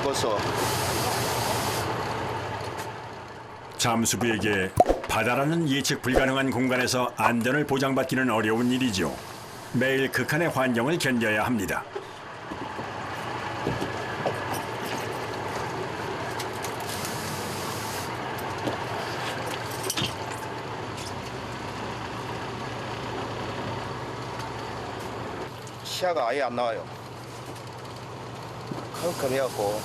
벌써. 잠수부에게 바다라는 예측 불가능한 공간에서 안전을 보장받기는 어려운 일이죠. 매일 극한의 환경을 견뎌야 합니다. 시야가 아예 안 나와요. 컴컴해갖고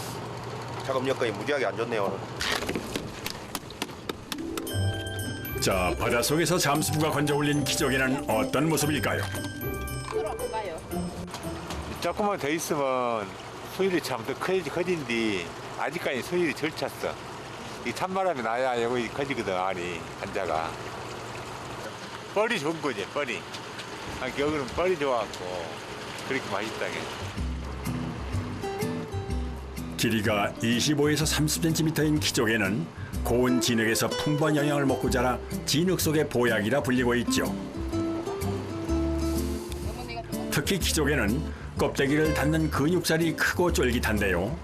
작업 여건이 무지하게 안 좋네요 오늘. 자, 바닷속에서 잠수부가 건져 올린 기적에는 어떤 모습일까요? 들어볼까요? 조금만 더 있으면 수율이 참 더 커진디 아직까지 수율이 덜 찼어. 이 찬바람이 나야 여기 커지거든 알이 한자가. 뻘이 좋은 거지 뻘이. 여기는 뻘이 좋아갖고 그렇게 맛있다게. 길이가 25에서 30cm인 키조개는 고온 진흙에서 풍부한 영양을 먹고 자라 진흙 속의 보약이라 불리고 있죠. 특히 키조개는 껍데기를 닫는 근육살이 크고 쫄깃한데요.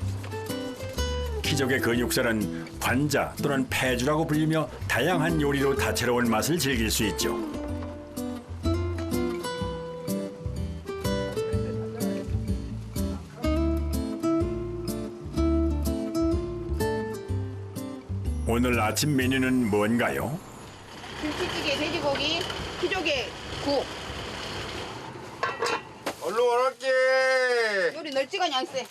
키조개 근육살은 관자 또는 폐주라고 불리며 다양한 요리로 다채로운 맛을 즐길 수 있죠. 오늘 아침 메뉴는 뭔가요? 김치찌개, 돼지고기, 키조개, 국. 얼른 오랄게. 요리 널찍하니 안 쎄.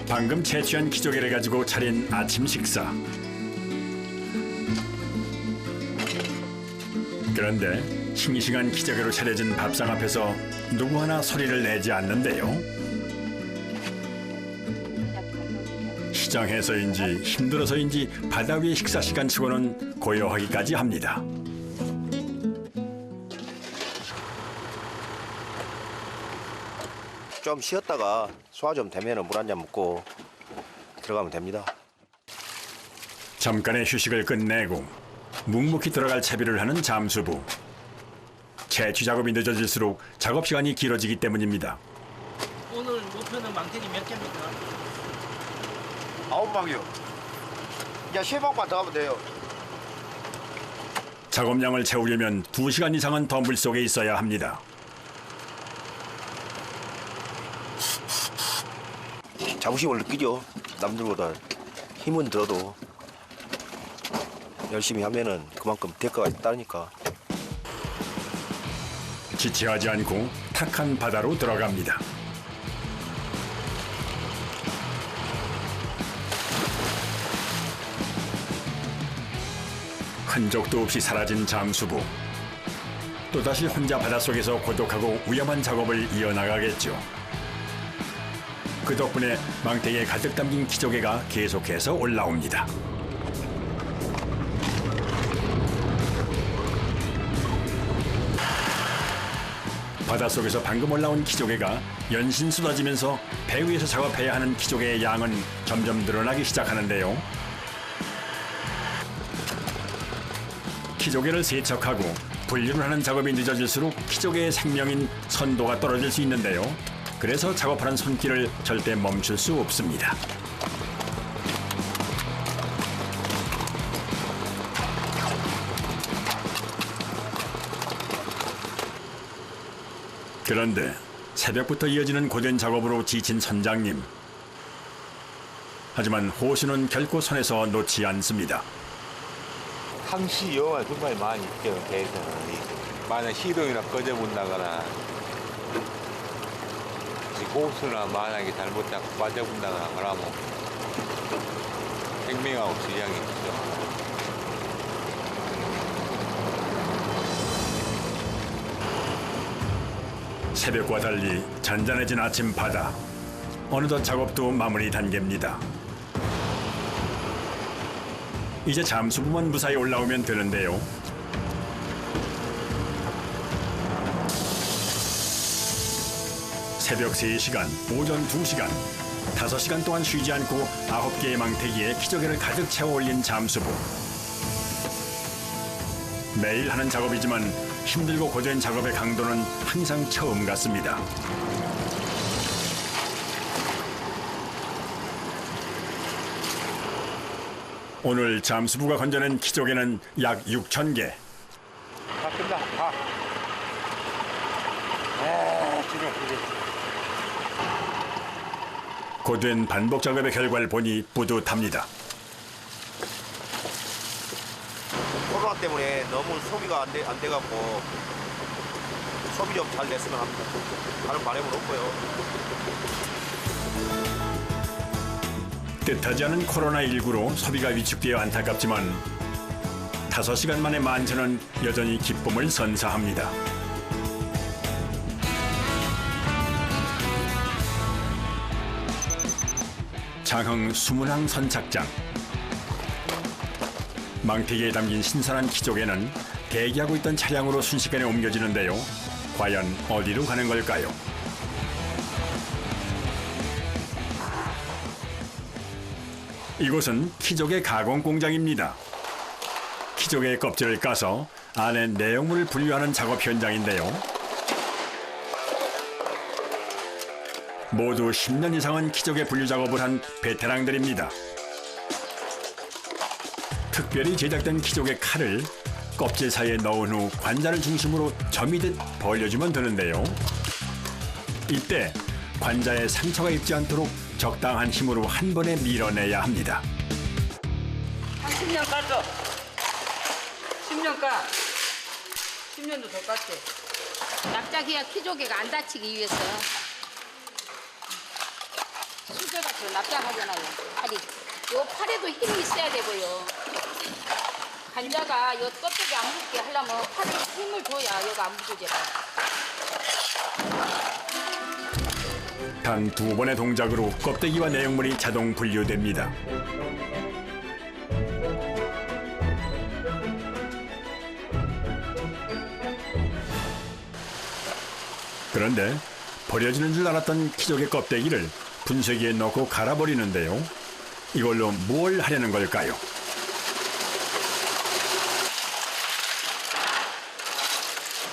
방금 채취한 키조개를 가지고 차린 아침 식사. 그런데 싱싱한 키조개로 차려진 밥상 앞에서 누구 하나 소리를 내지 않는데요. 시장에서인지 힘들어서인지 바다 위의 식사 시간치고는 고요하기까지 합니다. 좀 쉬었다가 소화 좀 되면 물 한 잔 먹고 들어가면 됩니다. 잠깐의 휴식을 끝내고 묵묵히 들어갈 채비를 하는 잠수부. 채취 작업이 늦어질수록 작업 시간이 길어지기 때문입니다. 오늘 목표는 망태기 몇 개입니까? 9방이요. 이제 3방만 더 하면 돼요. 작업량을 채우려면 2시간 이상은 더 물속에 있어야 합니다. 자부심을 느끼죠. 남들보다 힘은 들어도 열심히 하면은 그만큼 대가가 있다니까. 지체하지 않고 탁한 바다로 들어갑니다. 흔적도 없이 사라진 잠수부. 또다시 혼자 바닷속에서 고독하고 위험한 작업을 이어나가겠죠. 그 덕분에 망태기에 가득 담긴 키조개가 계속해서 올라옵니다. 바닷속에서 방금 올라온 키조개가 연신 쏟아지면서 배 위에서 작업해야 하는 키조개의 양은 점점 늘어나기 시작하는데요. 키조개를 세척하고 분류를 하는 작업이 늦어질수록 키조개의 생명인 선도가 떨어질 수 있는데요. 그래서 작업하는 손길을 절대 멈출 수 없습니다. 그런데 새벽부터 이어지는 고된 작업으로 지친 선장님. 하지만 호수는 결코 손에서 놓지 않습니다. 항시 영화 정말 많이 있죠 배에서는. 만약 시동이나 꺼져본다거나 호수나 만약에 잘못 잡고 빠져본다거나 그러면 생명하고 지장이 있죠. 새벽과 달리 잔잔해진 아침 바다. 어느덧 작업도 마무리 단계입니다. 이제 잠수부만 무사히 올라오면 되는데요. 새벽 3시간, 오전 2시간, 5시간 동안 쉬지 않고 9개의 망태기에 키조개를 가득 채워 올린 잠수부. 매일 하는 작업이지만 힘들고 고된 작업의 강도는 항상 처음 같습니다. 오늘 잠수부가 건져낸 키조개는 약 6,000개. 다 끝나. 지금 고된 반복 작업의 결과를 보니 뿌듯합니다. 코로나 때문에 너무 소비가 안 돼갖고 소비 좀 잘 됐으면 합니다. 다른 바람은 없고요. 뜻하지 않은 코로나19로 소비가 위축되어 안타깝지만 5시간 만에 만천은 여전히 기쁨을 선사합니다. 장흥 수문항 선착장. 망태기에 담긴 신선한 키조개는 대기하고 있던 차량으로 순식간에 옮겨지는데요. 과연 어디로 가는 걸까요? 이곳은 키조개 가공 공장입니다. 키조개의 껍질을 까서 안에 내용물을 분류하는 작업 현장인데요. 모두 10년 이상은 키조개 분류 작업을 한 베테랑들입니다. 특별히 제작된 키조개 칼을 껍질 사이에 넣은 후 관자를 중심으로 점이듯 벌려주면 되는데요. 이때 관자에 상처가 입지 않도록 적당한 힘으로 한 번에 밀어내야 합니다. 한 10년 깠어. 10년 까. 10년도 더 깠지. 납작해야 키조개가 안 다치기 위해서. 수제가 더 납작하잖아요. 팔이. 요 팔에도 힘이 있어야 되고요. 관자가 요 껍데기 안 묻게 하려면 팔에 힘을 줘야 얘가 안 묻어져요. 단 2번의 동작으로 껍데기와 내용물이 자동 분류됩니다. 그런데 버려지는 줄 알았던 키조개 껍데기를 분쇄기에 넣고 갈아버리는데요. 이걸로 뭘 하려는 걸까요?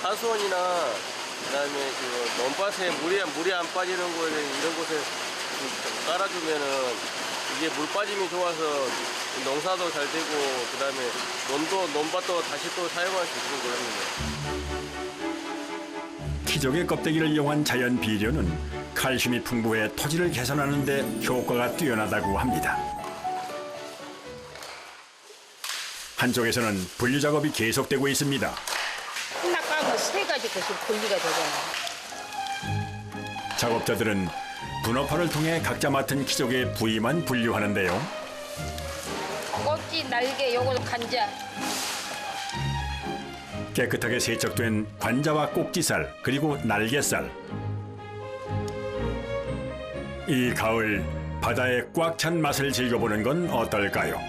하수원이나 그다음에 그 논밭에 물이 안 빠지는 거에 이런 곳에 깔아주면은 이게 물 빠짐이 좋아서 농사도 잘 되고 그다음에 논밭도 다시 또 사용할 수 있는 거랍니다. 키조개 껍데기를 이용한 자연 비료는 칼슘이 풍부해 토지를 개선하는 데 효과가 뛰어나다고 합니다. 한쪽에서는 분류 작업이 계속되고 있습니다. 하나 까고 3가지 것이 분리가 되잖아요. 작업자들은 분업화를 통해 각자 맡은 키조개 부위만 분류하는데요. 껍질, 날개, 요거 관자. 깨끗하게 세척된 관자와 꼭지살 그리고 날개살. 이 가을 바다의 꽉 찬 맛을 즐겨보는 건 어떨까요?